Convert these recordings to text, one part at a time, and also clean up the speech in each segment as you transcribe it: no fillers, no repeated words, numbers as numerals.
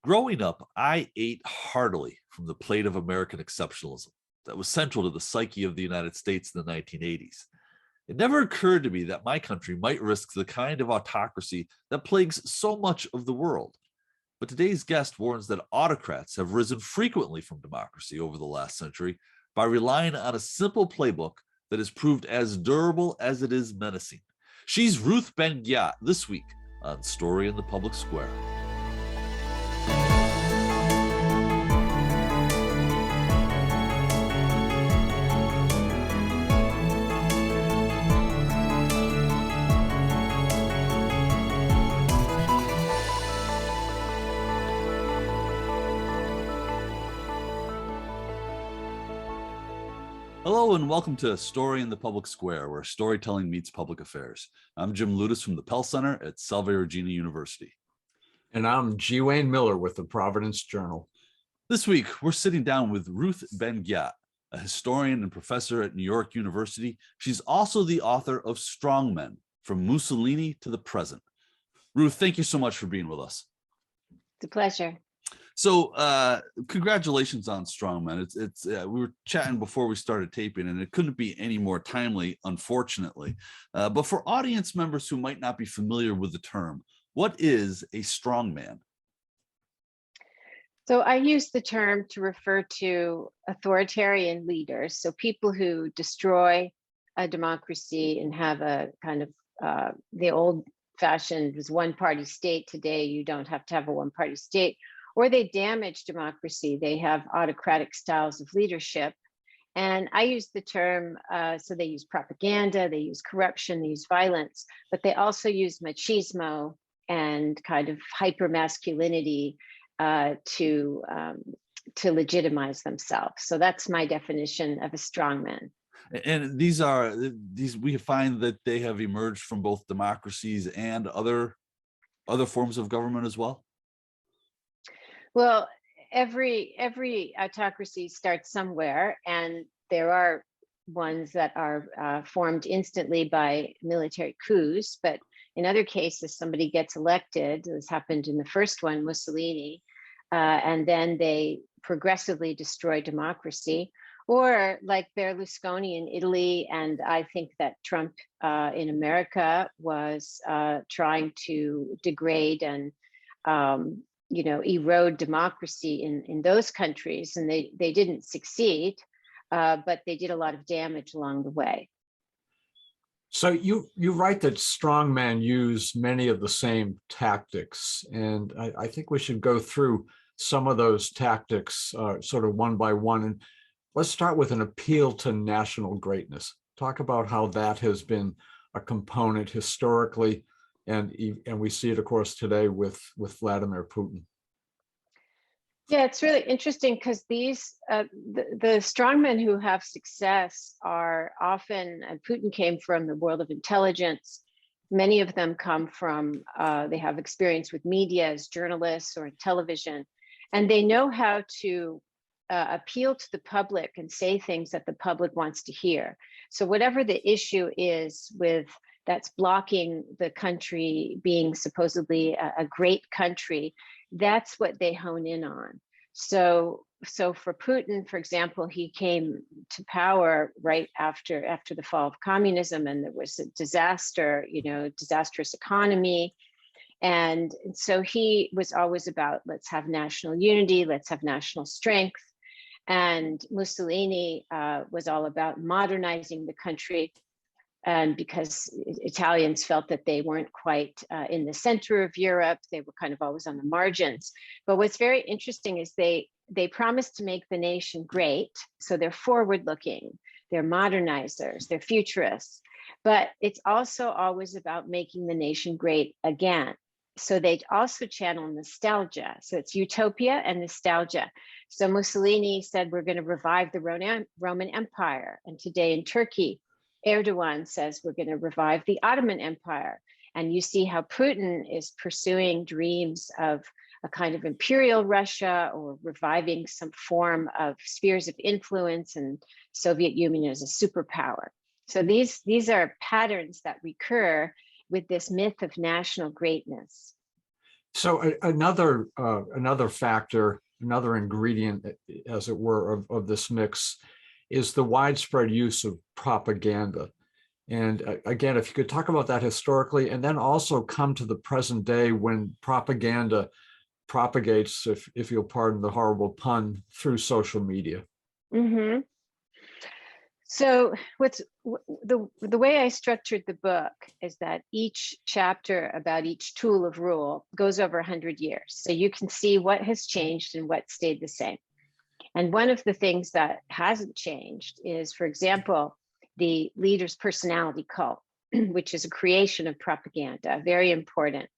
Growing up, I ate heartily from the plate of American exceptionalism that was central to the psyche of the United States in the 1980s. It never occurred to me that my country might risk the kind of autocracy that plagues so much of the world. But today's guest warns that autocrats have risen frequently from democracy over the last century by relying on a simple playbook that has proved as durable as it is menacing. She's Ruth Ben-Ghiat this week on Story in the Public Square. Hello and welcome to Story in the Public Square, where storytelling meets public affairs. I'm Jim Ludis from the Pell Center at Salve Regina University. And I'm G. Wayne Miller with the Providence Journal. This week, we're sitting down with Ruth Ben-Ghiat, a historian and professor at New York University. She's also the author of Strongmen, From Mussolini to the Present. Ruth, thank you so much for being with us. It's a pleasure. So congratulations on Strongmen. It's we were chatting before we started taping, and it couldn't be any more timely, unfortunately. But for audience members who might not be familiar with the term, what is a strongman? So I use the term to refer to authoritarian leaders, so people who destroy a democracy and have a kind of the old-fashioned was one-party state. Today, you don't have to have a one-party state. Or they damage democracy. They have autocratic styles of leadership. And I use the term, so they use propaganda, they use corruption, they use violence, but they also use machismo and kind of hyper-masculinity to legitimize themselves. So that's my definition of a strongman. And these we find that they have emerged from both democracies and other forms of government as well. Well, every autocracy starts somewhere, and there are ones that are formed instantly by military coups. But in other cases, somebody gets elected. This happened in the first one, Mussolini, and then they progressively destroy democracy. Or like Berlusconi in Italy, and I think that Trump in America was trying to degrade and erode democracy in those countries, and they didn't succeed, but they did a lot of damage along the way. So you write that strongmen use many of the same tactics, and I think we should go through some of those tactics sort of one by one. And let's start with an appeal to national greatness. Talk about how that has been a component historically, and we see it, of course, today with Vladimir Putin. Yeah, it's really interesting because these the strongmen who have success are often, and Putin came from the world of intelligence. Many of them come from, they have experience with media as journalists or in television, and they know how to appeal to the public and say things that the public wants to hear. So whatever the issue is that's blocking the country being supposedly a great country, that's what they hone in on. So for Putin, for example, he came to power right after the fall of communism, and there was a disaster, disastrous economy. And so he was always about, let's have national unity, let's have national strength. And Mussolini was all about modernizing the country. And because Italians felt that they weren't quite in the center of Europe, they were kind of always on the margins. But what's very interesting is they promised to make the nation great. So they're forward-looking, they're modernizers, they're futurists. But it's also always about making the nation great again. So they also channel nostalgia. So it's utopia and nostalgia. So Mussolini said, we're going to revive the Roman Empire. And today in Turkey, Erdogan says we're going to revive the Ottoman Empire. And you see how Putin is pursuing dreams of a kind of imperial Russia or reviving some form of spheres of influence and Soviet Union as a superpower. So these are patterns that recur with this myth of national greatness. So another factor, another ingredient, as it were, of this mix is the widespread use of propaganda. And again, if you could talk about that historically, and then also come to the present day when propaganda propagates, if you'll pardon the horrible pun, through social media. Mm-hmm. So the way I structured the book is that each chapter about each tool of rule goes over 100 years. So you can see what has changed and what stayed the same. And one of the things that hasn't changed is, for example, the leader's personality cult, which is a creation of propaganda, very important.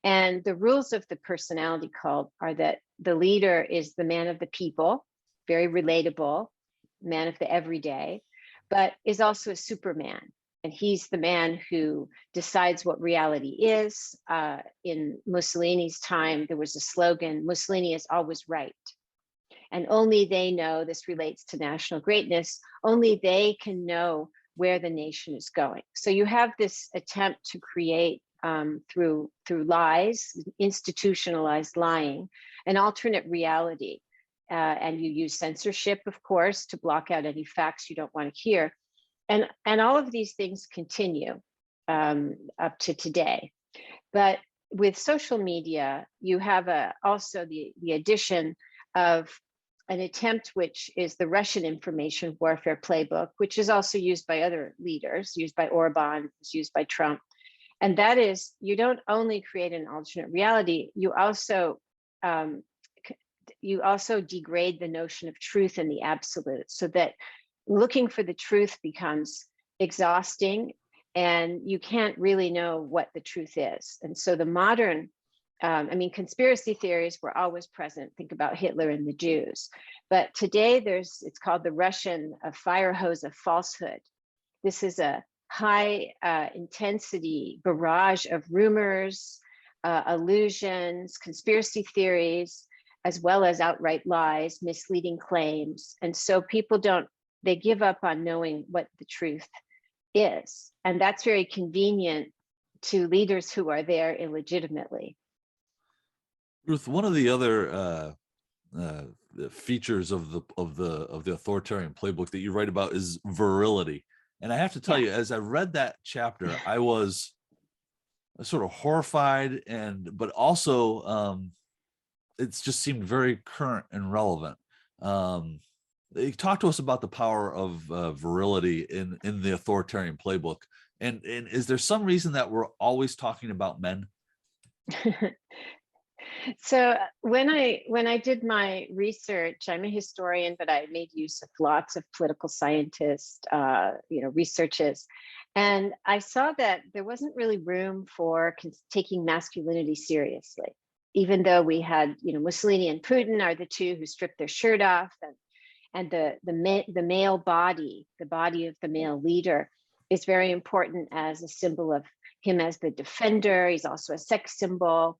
And the rules of the personality cult are that the leader is the man of the people, very relatable, man of the everyday, but is also a superman. And he's the man who decides what reality is. In Mussolini's time, there was a slogan, Mussolini is always right. And only they know, this relates to national greatness, only they can know where the nation is going. So you have this attempt to create through lies, institutionalized lying, an alternate reality. And you use censorship, of course, to block out any facts you don't want to hear. And all of these things continue up to today. But with social media, you have also the addition of an attempt, which is the Russian information warfare playbook, which is also used by other leaders, used by Orban, used by Trump. And that is, you don't only create an alternate reality, you also degrade the notion of truth and the absolute, so that looking for the truth becomes exhausting and you can't really know what the truth is. And so the modern, conspiracy theories were always present. Think about Hitler and the Jews. But today it's called the Russian fire hose of falsehood. This is a high intensity barrage of rumors, illusions, conspiracy theories, as well as outright lies, misleading claims. And so people they give up on knowing what the truth is. And that's very convenient to leaders who are there illegitimately. Ruth, one of the other features of the authoritarian playbook that you write about is virility. And I have to tell you, as I read that chapter, I was sort of horrified, but also it just seemed very current and relevant. Talk to us about the power of virility in the authoritarian playbook. And is there some reason that we're always talking about men? So when I did my research, I'm a historian, but I made use of lots of political scientists, researches. And I saw that there wasn't really room for taking masculinity seriously, even though we had, Mussolini and Putin are the two who stripped their shirt off, and the male body, the body of the male leader, is very important as a symbol of him as the defender. He's also a sex symbol.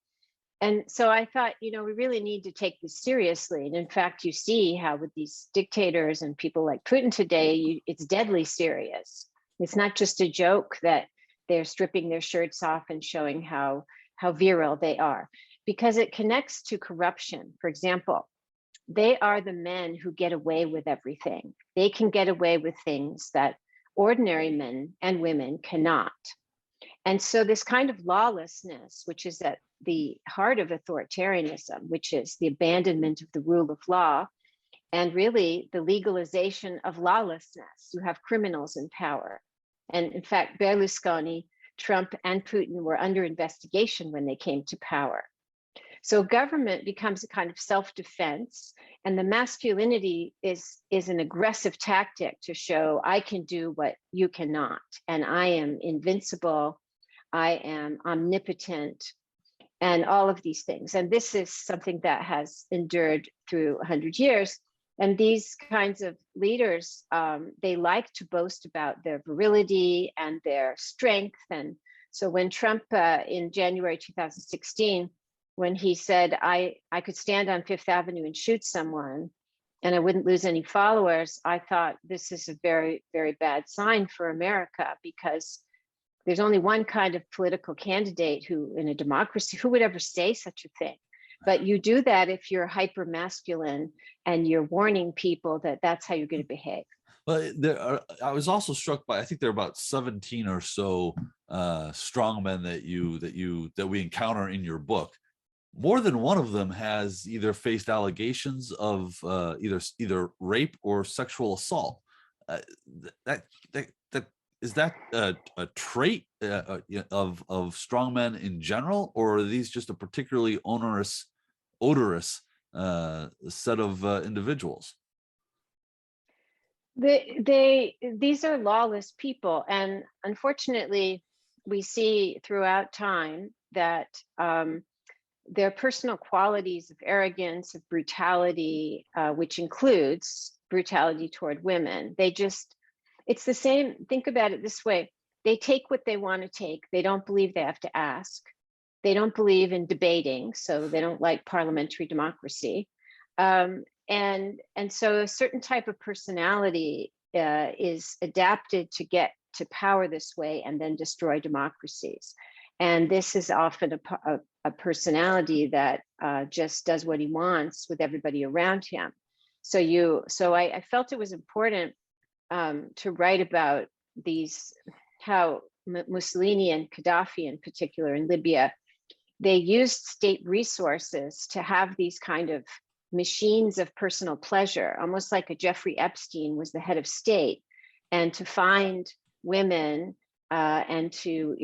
And so I thought, we really need to take this seriously. And in fact, you see how with these dictators and people like Putin today, it's deadly serious. It's not just a joke that they're stripping their shirts off and showing how virile they are, because it connects to corruption. For example, they are the men who get away with everything. They can get away with things that ordinary men and women cannot. And so this kind of lawlessness, which is at the heart of authoritarianism, which is the abandonment of the rule of law, and really the legalization of lawlessness. You have criminals in power. And in fact, Berlusconi, Trump, and Putin were under investigation when they came to power. So government becomes a kind of self-defense, and the masculinity is an aggressive tactic to show I can do what you cannot, and I am invincible, I am omnipotent, and all of these things. And this is something that has endured through 100 years. And these kinds of leaders, they like to boast about their virility and their strength. And so when Trump in January 2016, when he said, I could stand on Fifth Avenue and shoot someone and I wouldn't lose any followers, I thought this is a very, very bad sign for America, because there's only one kind of political candidate who, in a democracy, who would ever say such a thing? But you do that if you're hyper masculine and you're warning people that that's how you're going to behave. Well, I was also struck by, I think there are about 17 or so strongmen that we encounter in your book. More than one of them has either faced allegations of either rape or sexual assault. Is that a trait of strongmen in general, or are these just a particularly odorous set of individuals? These are lawless people, and unfortunately, we see throughout time that their personal qualities of arrogance, of brutality, which includes brutality toward women, it's the same. Think about it this way. They take what they want to take. They don't believe they have to ask. They don't believe in debating, so they don't like parliamentary democracy. And so a certain type of personality is adapted to get to power this way and then destroy democracies. And this is often a personality that just does what he wants with everybody around him. So I felt it was important to write about how Mussolini and Gaddafi in particular in Libya, they used state resources to have these kind of machines of personal pleasure, almost like a Jeffrey Epstein was the head of state, and to find women and to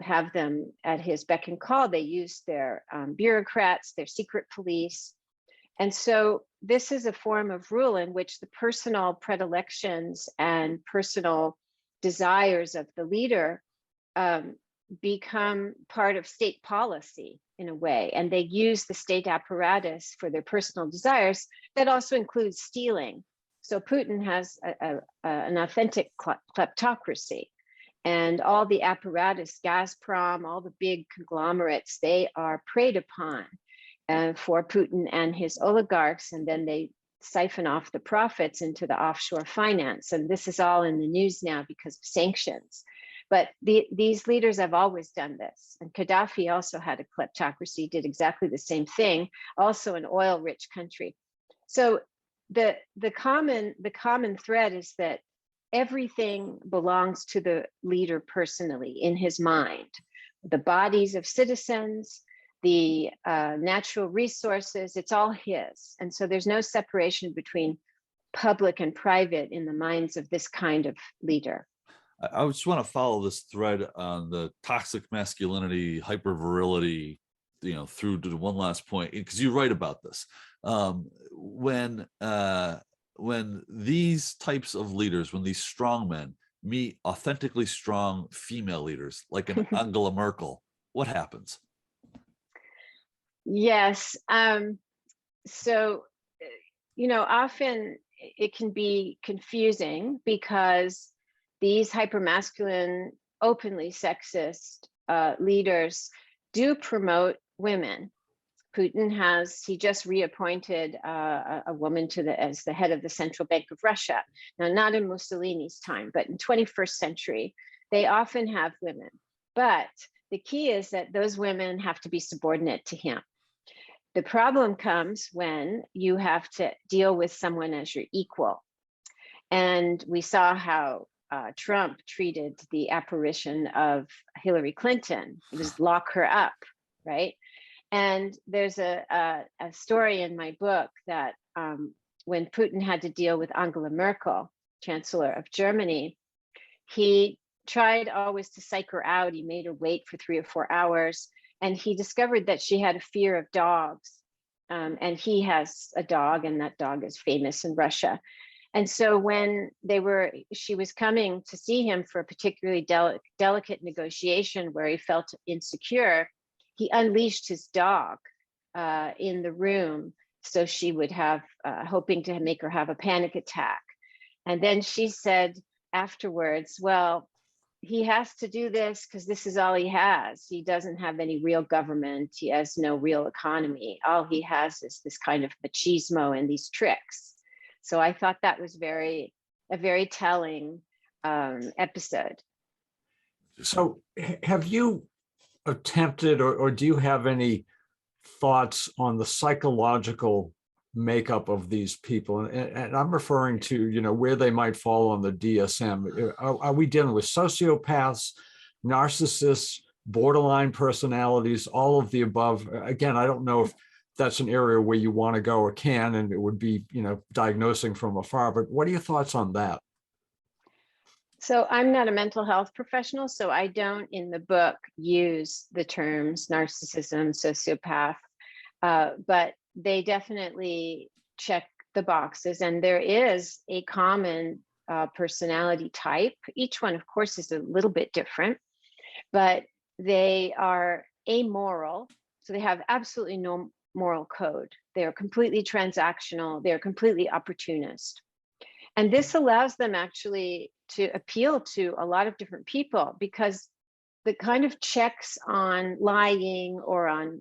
have them at his beck and call. They used their bureaucrats, their secret police. And so this is a form of rule in which the personal predilections and personal desires of the leader become part of state policy in a way. And they use the state apparatus for their personal desires. That also includes stealing. So Putin has an authentic kleptocracy. And all the apparatus, Gazprom, all the big conglomerates, they are preyed upon for Putin and his oligarchs, and then they siphon off the profits into the offshore finance. And this is all in the news now because of sanctions. But these leaders have always done this. And Gaddafi also had a kleptocracy, did exactly the same thing, also an oil-rich country. So the common thread is that everything belongs to the leader personally in his mind. The bodies of citizens, the natural resources, it's all his. And so there's no separation between public and private in the minds of this kind of leader. I just want to follow this thread on the toxic masculinity, hyper virility, through to one last point, because you write about this. When these types of leaders, when these strongmen meet authentically strong female leaders, like an Angela Merkel, what happens? Yes. So, often it can be confusing because these hypermasculine, openly sexist leaders do promote women. Putin he just reappointed a woman as the head of the Central Bank of Russia. Now, not in Mussolini's time, but in 21st century, they often have women. But the key is that those women have to be subordinate to him. The problem comes when you have to deal with someone as your equal. And we saw how Trump treated the apparition of Hillary Clinton. It was lock her up, right? And there's a story in my book that when Putin had to deal with Angela Merkel, Chancellor of Germany, he tried always to psych her out. He made her wait for 3 or 4 hours. And he discovered that she had a fear of dogs. And he has a dog, and that dog is famous in Russia. And so when she was coming to see him for a particularly delicate negotiation where he felt insecure, he unleashed his dog in the room. So she would have, hoping to make her have a panic attack. And then she said afterwards, well, he has to do this because this is all he has. He doesn't have any real government. He has no real economy. All he has is this kind of machismo and these tricks. So I thought that was a very telling episode. So have you attempted, or do you have any thoughts on the psychological makeup of these people? And I'm referring to, where they might fall on the DSM. Are we dealing with sociopaths, narcissists, borderline personalities, all of the above? Again, I don't know if that's an area where you want to go or can, and it would be, diagnosing from afar, but what are your thoughts on that? So I'm not a mental health professional, so I don't in the book use the terms narcissism, sociopath, but they definitely check the boxes. And there is a common personality type. Each one, of course, is a little bit different, but they are amoral. So they have absolutely no moral code. They are completely transactional. They are completely opportunist. And this allows them actually to appeal to a lot of different people, because the kind of checks on lying or on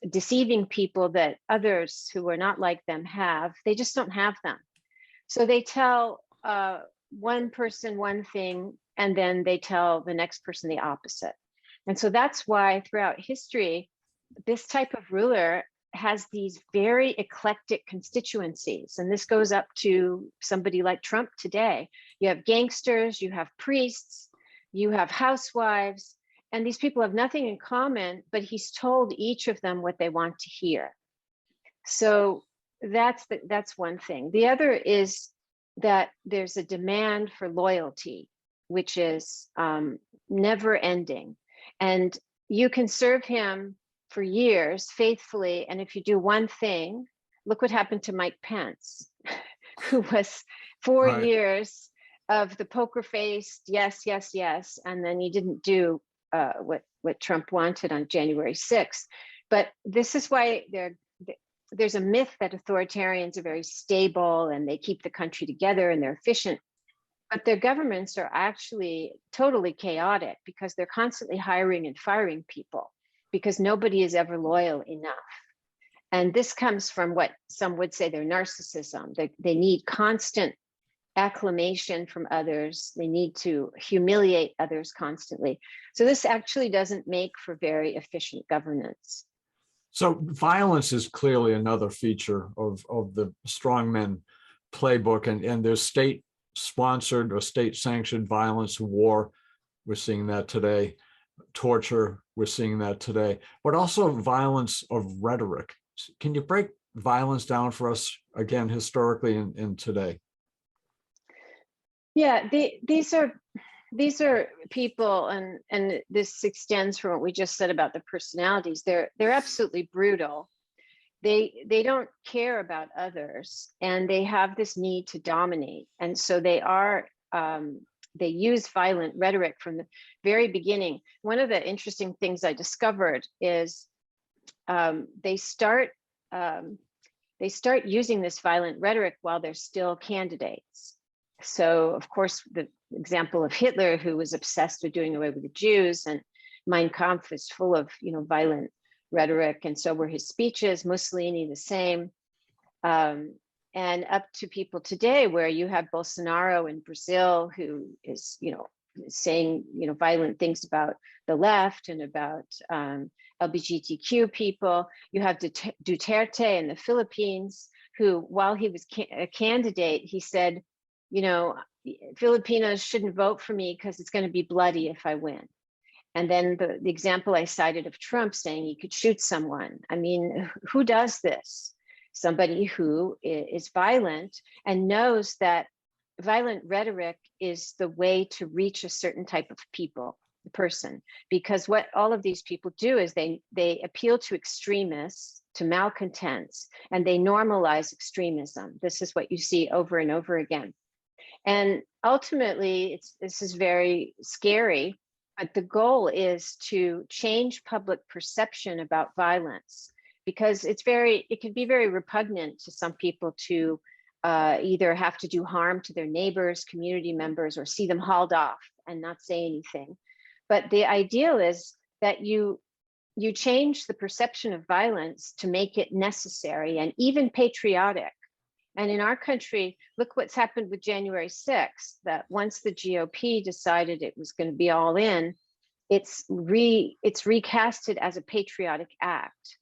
deceiving people that others who are not like them have, they just don't have them. So they tell one person one thing, and then they tell the next person the opposite. And so that's why throughout history, this type of ruler has these very eclectic constituencies. And this goes up to somebody like Trump today. You have gangsters, you have priests, you have housewives, and these people have nothing in common, but he's told each of them what they want to hear. So that's one thing. The other is that there's a demand for loyalty, which is never ending. And you can serve him for years faithfully. And if you do one thing, look what happened to Mike Pence, who was 4 Right. years of the poker faced, yes, yes, yes. And then he didn't do what Trump wanted on January 6th. But this is why there's a myth that authoritarians are very stable and they keep the country together and they're efficient. But their governments are actually totally chaotic because they're constantly hiring and firing people, because nobody is ever loyal enough. And this comes from what some would say their narcissism. They need constant acclamation from others. They need to humiliate others constantly. So this actually doesn't make for very efficient governance. So violence is clearly another feature of the strongmen playbook, and there's state-sponsored or state-sanctioned violence, war. We're seeing that today. Torture, we're seeing that today, but also violence of rhetoric. Can you break violence down for us again, historically and today? Yeah, these are people, and this extends from what we just said about the personalities. They're absolutely brutal. They don't care about others, and they have this need to dominate. And so they use violent rhetoric from the very beginning. One of the interesting things I discovered is they start using this violent rhetoric while they're still candidates. So, of course, the example of Hitler, who was obsessed with doing away with the Jews, and Mein Kampf is full of violent rhetoric, and so were his speeches. Mussolini the same. And up to people today, where you have Bolsonaro in Brazil, who is, saying, violent things about the left and about LGBTQ people. You have Duterte in the Philippines, who, while he was a candidate, he said, Filipinos shouldn't vote for me because it's going to be bloody if I win. And then the example I cited of Trump saying he could shoot someone. I mean, who does this? Somebody who is violent and knows that violent rhetoric is the way to reach a certain type of person. Because what all of these people do is they appeal to extremists, to malcontents, and they normalize extremism. This is what you see over and over again. And ultimately, this is very scary, but the goal is to change public perception about violence, because it can be very repugnant to some people to either have to do harm to their neighbors, community members, or see them hauled off and not say anything. But the ideal is that you change the perception of violence to make it necessary and even patriotic. And in our country, look what's happened with January 6th, that once the GOP decided it was going to be all in, it's recasted as a patriotic act,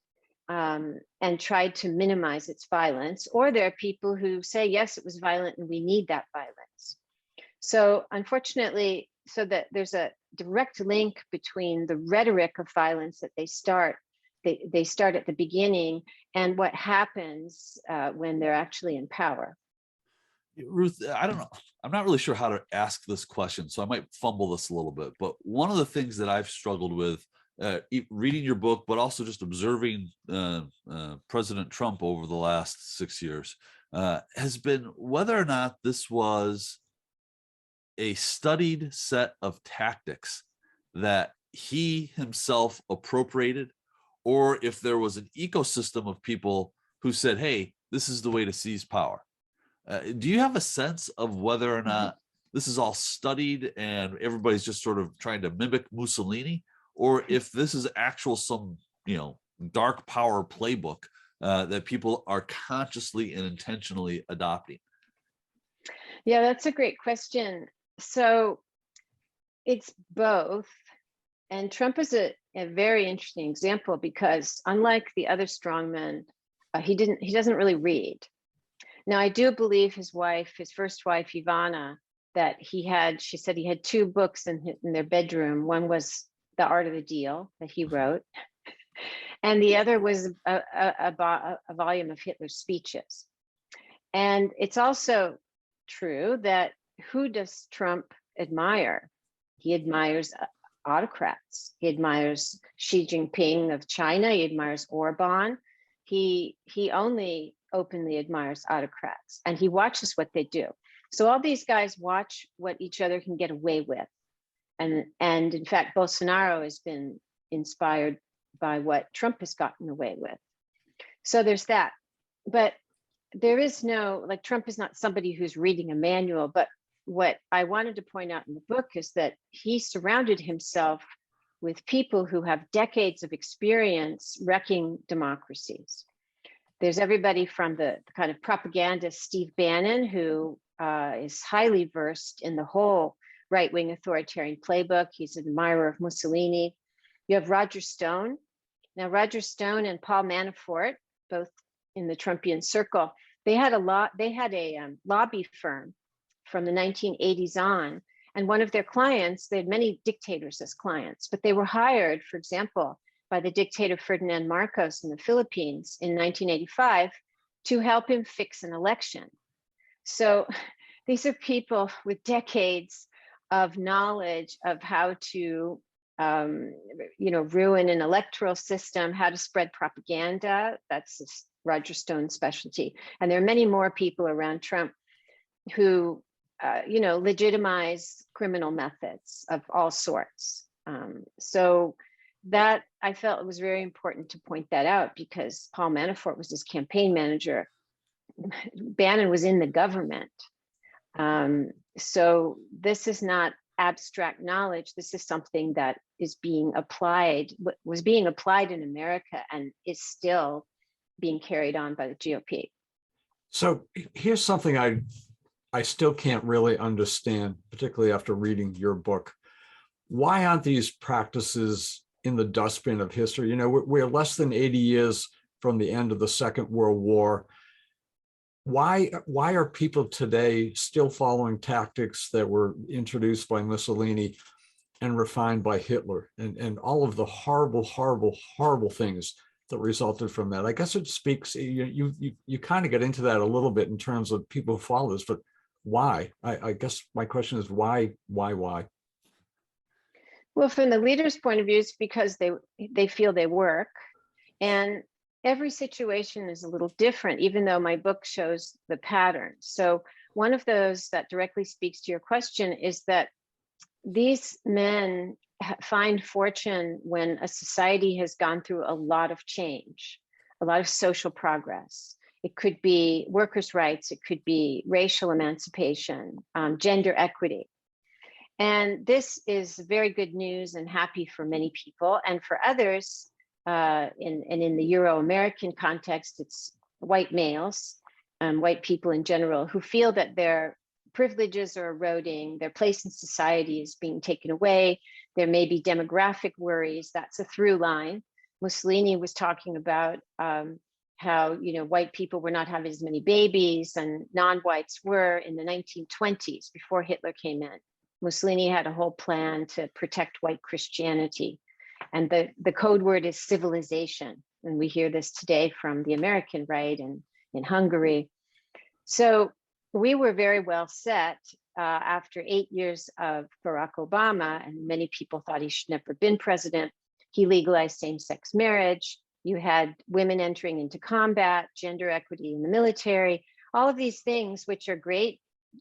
and tried to minimize its violence. Or there are people who say, yes, it was violent and we need that violence. So unfortunately, so that there's a direct link between the rhetoric of violence that they start at the beginning and what happens when they're actually in power. Ruth, I don't know. I'm not really sure how to ask this question, so I might fumble this a little bit. But one of the things that I've struggled with reading your book, but also just observing President Trump over the last 6 years, has been whether or not this was a studied set of tactics that he himself appropriated, or if there was an ecosystem of people who said, hey, this is the way to seize power. Do you have a sense of whether or not this is all studied and everybody's just sort of trying to mimic Mussolini, or if this is actual some, dark power playbook that people are consciously and intentionally adopting? Yeah, that's a great question. So it's both. And Trump is a very interesting example because unlike the other strongmen, he doesn't really read. Now, I do believe his first wife, Ivana, she said he had 2 books in their bedroom. One was The Art of the Deal that he wrote, and the other was a volume of Hitler's speeches. And it's also true that who does Trump admire? He admires autocrats. He admires Xi Jinping of China. He admires Orban. He only openly admires autocrats, and he watches what they do. So all these guys watch what each other can get away with. And in fact, Bolsonaro has been inspired by what Trump has gotten away with. So there's that. But there is Trump is not somebody who's reading a manual. But what I wanted to point out in the book is that he surrounded himself with people who have decades of experience wrecking democracies. There's everybody from the kind of propagandist Steve Bannon, who is highly versed in the whole right-wing authoritarian playbook. He's an admirer of Mussolini. You have Roger Stone. Now, Roger Stone and Paul Manafort, both in the Trumpian circle, they had a lobby firm from the 1980s on. And one of their clients, they had many dictators as clients, but they were hired, for example, by the dictator Ferdinand Marcos in the Philippines in 1985 to help him fix an election. So these are people with decades of knowledge of how to ruin an electoral system, how to spread propaganda. That's Roger Stone's specialty. And there are many more people around Trump who legitimize criminal methods of all sorts. So that I felt it was very important to point that out because Paul Manafort was his campaign manager. Bannon was in the government. So this is not abstract knowledge. This is something that was being applied in America and is still being carried on by the GOP. So here's something I still can't really understand, particularly after reading your book. Why aren't these practices in the dustbin of history? We're less than 80 years from the end of the Second World War. Why are people today still following tactics that were introduced by Mussolini and refined by Hitler and all of the horrible, horrible, horrible things that resulted from that? I guess it speaks, you kind of get into that a little bit in terms of people who follow this, but why? I guess my question is why? Well, from the leader's point of view, it's because they feel they work. And every situation is a little different, even though my book shows the pattern. So one of those that directly speaks to your question is that these men find fortune when a society has gone through a lot of change, a lot of social progress. It could be workers' rights, it could be racial emancipation, gender equity. And this is very good news and happy for many people. And for others, in the Euro-American context, it's white males. white people in general, who feel that their privileges are eroding, their place in society is being taken away. There may be demographic worries. That's a through line. Mussolini was talking about how, you know, white people were not having as many babies and non-whites were in the 1920s before Hitler came in. Mussolini had a whole plan to protect white Christianity. And the code word is civilization. And we hear this today from the American right and in Hungary. So we were very well set after 8 years of Barack Obama, and many people thought he should never have been president. He legalized same-sex marriage. You had women entering into combat, gender equity in the military, all of these things, which are great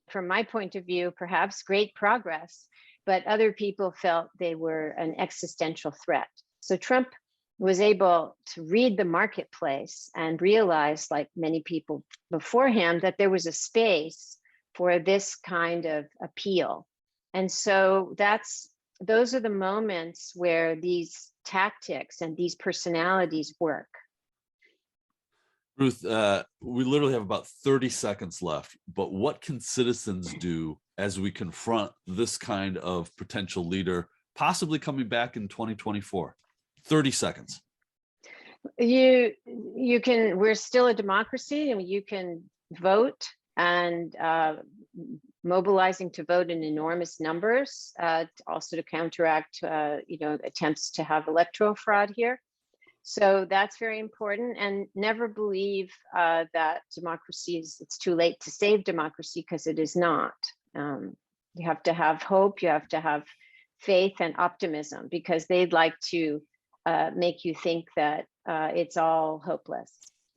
from my point of view, perhaps great progress, but other people felt they were an existential threat. So Trump was able to read the marketplace and realize, like many people before him, that there was a space for this kind of appeal. And so those are the moments where these tactics and these personalities work. Ruth, we literally have about 30 seconds left, but what can citizens do as we confront this kind of potential leader possibly coming back in 2024? 30 seconds. You can, we're still a democracy, and you can vote, and mobilizing to vote in enormous numbers, also to counteract, attempts to have electoral fraud here. So that's very important, and never believe that it's too late to save democracy, because it is not. You have to have hope, you have to have faith and optimism, because they'd like to make you think that it's all hopeless.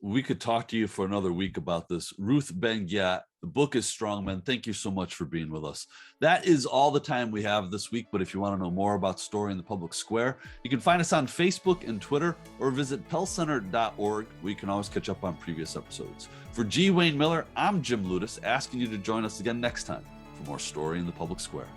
We could talk to you for another week about this. Ruth Ben-Ghiat, the book is Strongmen. Thank you so much for being with us. That is all the time we have this week, but if you want to know more about Story in the Public Square, you can find us on Facebook and Twitter, or visit pellcenter.org, where you can always catch up on previous episodes. For G. Wayne Miller, I'm Jim Ludis, asking you to join us again next time for more Story in the Public Square.